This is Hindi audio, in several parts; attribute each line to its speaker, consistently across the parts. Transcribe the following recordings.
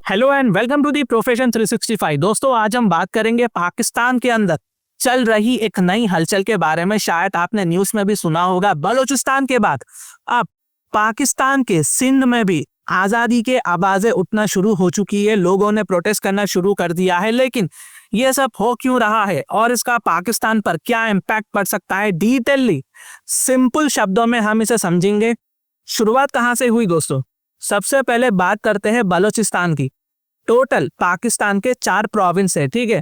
Speaker 1: Hello and welcome to the profession 365। दोस्तों, आज हम बात करेंगे पाकिस्तान के अंदर चल रही एक नई हलचल के बारे में। शायद आपने न्यूज़ में भी सुना होगा, बलूचिस्तान के बाद अब पाकिस्तान के सिंध में भी आज़ादी के आवाज़ें उठना शुरू हो चुकी है। लोगों ने प्रोटेस्ट करना शुरू कर दिया है। लेकिन ये सब हो क्यों रहा है और इसका पाकिस्तान पर क्या इम्पैक्ट पड़ सकता है, डिटेलली सिंपल शब्दों में हम इसे समझेंगे। शुरुआत कहाँ से हुई दोस्तों? सबसे पहले बात करते हैं बलूचिस्तान की। टोटल पाकिस्तान के 4 प्रोविंस है, ठीक है।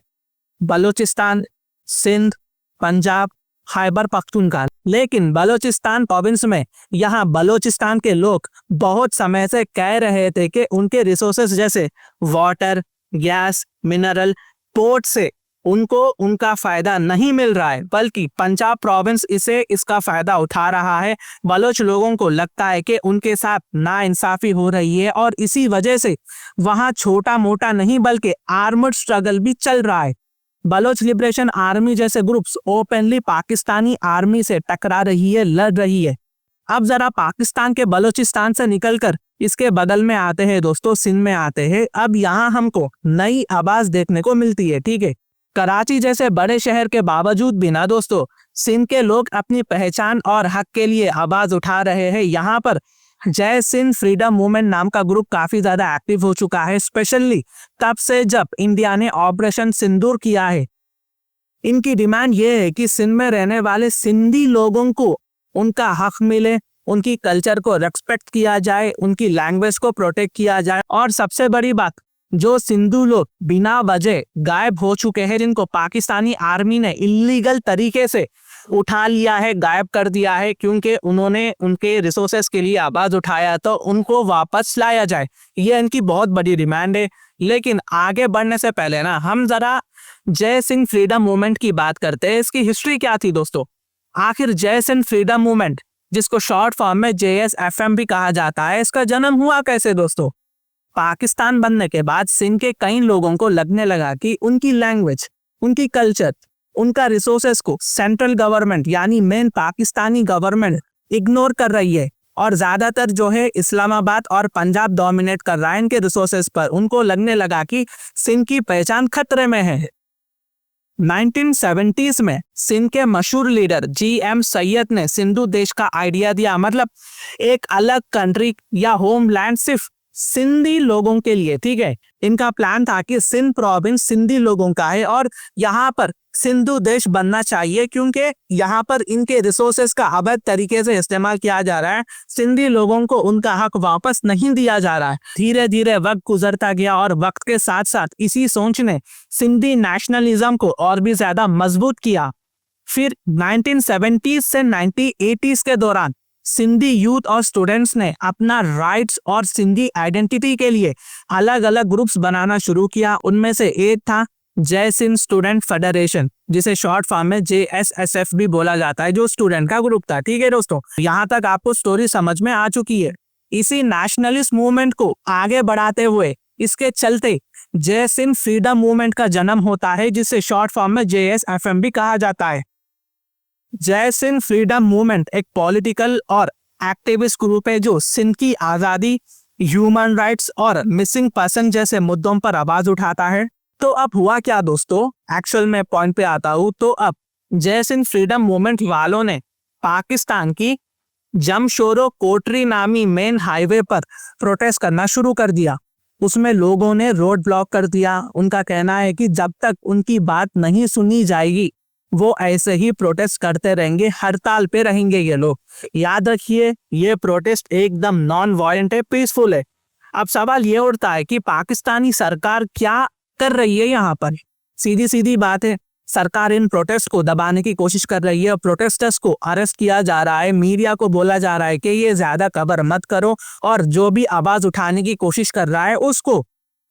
Speaker 1: बलूचिस्तान, सिंध, पंजाब, खैबर पख्तूनख्वा। लेकिन बलूचिस्तान प्रोविंस में यहाँ बलूचिस्तान के लोग बहुत समय से कह रहे थे कि उनके रिसोर्सेस जैसे वाटर, गैस, मिनरल, पोर्ट से उनको उनका फायदा नहीं मिल रहा है, बल्कि पंजाब प्रोविंस इसका फायदा उठा रहा है। बलोच लोगों को लगता है कि उनके साथ नाइंसाफी हो रही है और इसी वजह से वहां छोटा मोटा नहीं बल्कि आर्मड स्ट्रगल भी चल रहा है। बलोच लिबरेशन आर्मी जैसे ग्रुप्स ओपनली पाकिस्तानी आर्मी से टकरा रही है, लड़ रही है। अब जरा पाकिस्तान के बलूचिस्तान से निकलकर इसके बगल में आते हैं दोस्तों, सिंध में आते हैं। अब यहाँ हमको नई आवाज देखने को मिलती है, ठीक है। कराची जैसे बड़े शहर के बावजूद भी ना दोस्तों, सिंध के लोग अपनी पहचान और हक के लिए आवाज उठा रहे हैं। यहाँ पर जय सिंध फ्रीडम मूवमेंट नाम का ग्रुप काफी ज्यादा एक्टिव हो चुका है, स्पेशली तब से जब इंडिया ने ऑपरेशन सिंदूर किया है। इनकी डिमांड ये है कि सिंध में रहने वाले सिंधी लोगों को उनका हक मिले, उनकी कल्चर को रेस्पेक्ट किया जाए, उनकी लैंग्वेज को प्रोटेक्ट किया जाए। और सबसे बड़ी बात, जो सिंधु लोग बिना वजह गायब हो चुके हैं, जिनको पाकिस्तानी आर्मी ने इलीगल तरीके से उठा लिया है, गायब कर दिया है, क्योंकि उन्होंने उनके रिसोर्सेस के लिए आवाज उठाया, तो उनको वापस लाया जाए। ये इनकी बहुत बड़ी डिमांड है। लेकिन आगे बढ़ने से पहले ना हम जरा जय सिंह फ्रीडम मूवमेंट की बात करते हैं। इसकी हिस्ट्री क्या थी दोस्तों? आखिर जय सिंह फ्रीडम मूवमेंट, जिसको शॉर्ट फॉर्म में JSFM भी कहा जाता है, इसका जन्म हुआ कैसे दोस्तों? पाकिस्तान बनने के बाद सिंध के कई लोगों को लगने लगा कि उनकी लैंग्वेज, उनकी कल्चर, उनका रिसोर्सेस को सेंट्रल गवर्नमेंट यानी मेन पाकिस्तानी गवर्नमेंट इग्नोर कर रही है और ज्यादातर जो है इस्लामाबाद और पंजाब डोमिनेट कर रहा है इनके रिसोर्सेस पर। उनको लगने लगा कि सिंध की पहचान खतरे में है। 1970s में सिंध के मशहूर लीडर GM सैयद ने सिंधु देश का आइडिया दिया, मतलब एक अलग कंट्री या होमलैंड सिर्फ सिंधी लोगों के लिए, ठीक है। इनका प्लान था कि सिंध प्रोविंस सिंधी लोगों का है और यहाँ पर सिंधु देश बनना चाहिए, क्योंकि यहाँ पर इनके रिसोर्सेस का अवैध तरीके से इस्तेमाल किया जा रहा है। सिंधी लोगों को उनका हक वापस नहीं दिया जा रहा है। धीरे धीरे वक्त गुजरता गया और वक्त के साथ साथ इसी सोच ने सिंधी नेशनलिज्म को और भी ज्यादा मजबूत किया। फिर 1970s से 1980s के दौरान सिंधी यूथ और स्टूडेंट्स ने अपना राइट्स और सिंधी आइडेंटिटी के लिए अलग अलग ग्रुप्स बनाना शुरू किया। उनमें से एक था जय सिंध स्टूडेंट फेडरेशन, जिसे शॉर्ट फॉर्म में JSSF भी बोला जाता है, जो स्टूडेंट का ग्रुप था, ठीक है दोस्तों। यहाँ तक आपको स्टोरी समझ में आ चुकी है। इसी नेशनलिस्ट मूवमेंट को आगे बढ़ाते हुए इसके चलते जय सिंध फ्रीडम मूवमेंट का जन्म होता है, जिसे शॉर्ट फॉर्म में JSFM भी कहा जाता है। जय सिंध फ्रीडम मूवमेंट एक पॉलिटिकल और एक्टिविस्ट ग्रुप है जो सिंध की आज़ादी, ह्यूमन राइट्स और मिसिंग पर्सन जैसे मुद्दों पर आवाज उठाता है। तो अब हुआ क्या दोस्तों, एक्चुअल में पॉइंट पे आता हूँ। तो अब जय सिंध फ्रीडम मूवमेंट वालों ने पाकिस्तान की जमशोरो कोटरी नामी मेन हाईवे पर प्रोटेस्ट करना शुरू कर दिया। उसमें लोगों ने रोड ब्लॉक कर दिया। उनका कहना है कि जब तक उनकी बात नहीं सुनी जाएगी वो ऐसे ही प्रोटेस्ट करते रहेंगे, हड़ताल पे रहेंगे ये लोग। याद रखिए, ये प्रोटेस्ट एकदम नॉन वायलेंट है, पीसफुल है। अब सवाल ये उठता है कि पाकिस्तानी सरकार क्या कर रही है यहाँ पर? सीधी सीधी बात है, सरकार इन प्रोटेस्ट को दबाने की कोशिश कर रही है। प्रोटेस्टर्स को अरेस्ट किया जा रहा है, मीडिया को बोला जा रहा है कि ये ज्यादा कवर मत करो, और जो भी आवाज उठाने की कोशिश कर रहा है उसको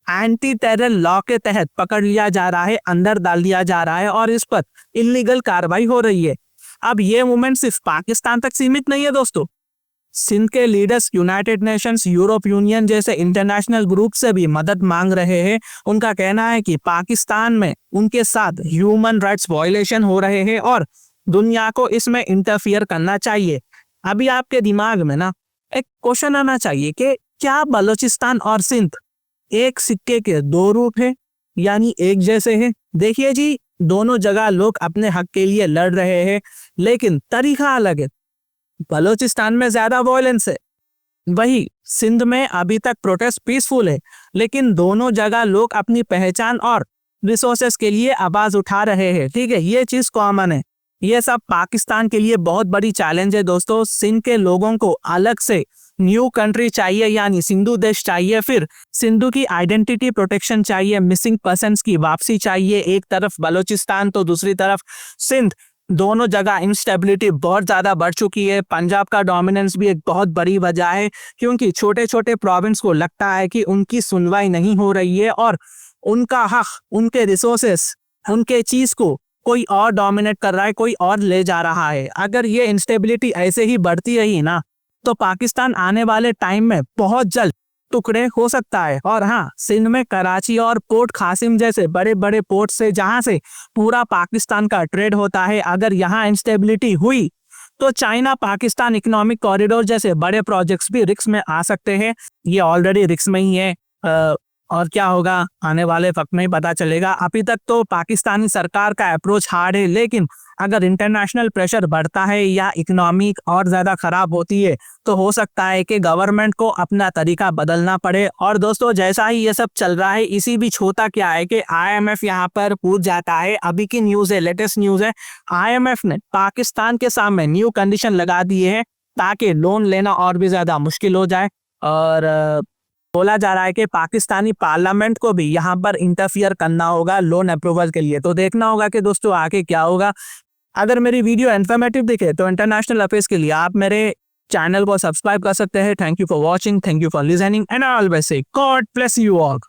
Speaker 1: एंटी टेरर लॉ के तहत पकड़ लिया जा रहा है, अंदर डाल दिया जा रहा है और इस पर इलीगल कार्रवाई हो रही है। अब ये मूवमेंट सिर्फ पाकिस्तान तक सीमित नहीं है दोस्तों। सिंध के leaders United Nations, Europe union जैसे इंटरनेशनल ग्रुप से भी मदद मांग रहे हैं। उनका कहना है कि पाकिस्तान में उनके साथ ह्यूमन राइट्स वायलेशन हो रहे हैं और दुनिया को इसमें इंटरफियर करना चाहिए। अभी आपके दिमाग में ना एक क्वेश्चन आना चाहिए कि क्या बलूचिस्तान और सिंध एक सिक्के के दो रूप है, यानी एक जैसे हैं। देखिए जी, दोनों जगह लोग अपने हक के लिए लड़ रहे हैं, लेकिन तरीका अलग है। बलूचिस्तान में ज्यादा वॉयलेंस है, वही सिंध में अभी तक प्रोटेस्ट पीसफुल है, लेकिन दोनों जगह लोग अपनी पहचान और रिसोर्सेस के लिए आवाज उठा रहे हैं। ठीक है, ये चीज कॉमन है। ये सब पाकिस्तान के लिए बहुत बड़ी चैलेंज है दोस्तों। सिंध के लोगों को अलग से न्यू कंट्री चाहिए, यानी सिंधु देश चाहिए, फिर सिंधु की आइडेंटिटी प्रोटेक्शन चाहिए, मिसिंग पर्सन्स की वापसी चाहिए। एक तरफ बलूचिस्तान तो दूसरी तरफ सिंध, दोनों जगह इंस्टेबिलिटी बहुत ज्यादा बढ़ चुकी है। पंजाब का डोमिनेंस भी एक बहुत बड़ी वजह है, क्योंकि छोटे छोटे प्रोविंस को लगता है कि उनकी सुनवाई नहीं हो रही है और उनका हक, उनके रिसोर्सेस, उनके चीज को कोई और डोमिनेट कर रहा है, कोई और ले जा रहा है। अगर ये इंस्टेबिलिटी ऐसे ही बढ़ती रही ना, तो पाकिस्तान आने वाले टाइम में बहुत जल्द टुकड़े हो सकता है। और हाँ, सिंध में कराची और पोर्ट कासिम जैसे बड़े बड़े पोर्ट से, जहां से पूरा पाकिस्तान का ट्रेड होता है, अगर यहाँ इंस्टेबिलिटी हुई तो चाइना पाकिस्तान इकोनॉमिक कॉरिडोर जैसे बड़े प्रोजेक्ट्स भी रिस्क में आ सकते हैं। ये ऑलरेडी रिस्क में ही है। और क्या होगा आने वाले वक्त में ही पता चलेगा। अभी तक तो पाकिस्तानी सरकार का अप्रोच हार्ड है, लेकिन अगर इंटरनेशनल प्रेशर बढ़ता है या इकोनॉमी और ज्यादा खराब होती है, तो हो सकता है कि गवर्नमेंट को अपना तरीका बदलना पड़े। और दोस्तों, जैसा ही ये सब चल रहा है, इसी बीच होता क्या है कि IMF यहाँ पर पूछ जाता है। अभी की न्यूज है, लेटेस्ट न्यूज है, IMF ने पाकिस्तान के सामने न्यू कंडीशन लगा दिए है ताकि लोन लेना और भी ज्यादा मुश्किल हो जाए। और बोला जा रहा है कि पाकिस्तानी पार्लियामेंट को भी यहाँ पर इंटरफियर करना होगा लोन अप्रूवल के लिए। तो देखना होगा कि दोस्तों आगे क्या होगा। अगर मेरी वीडियो इन्फॉर्मेटिव दिखे तो इंटरनेशनल अफेयर्स के लिए आप मेरे चैनल को सब्सक्राइब कर सकते हैं। Thank you for watching, thank you for listening, and I always say God bless you all.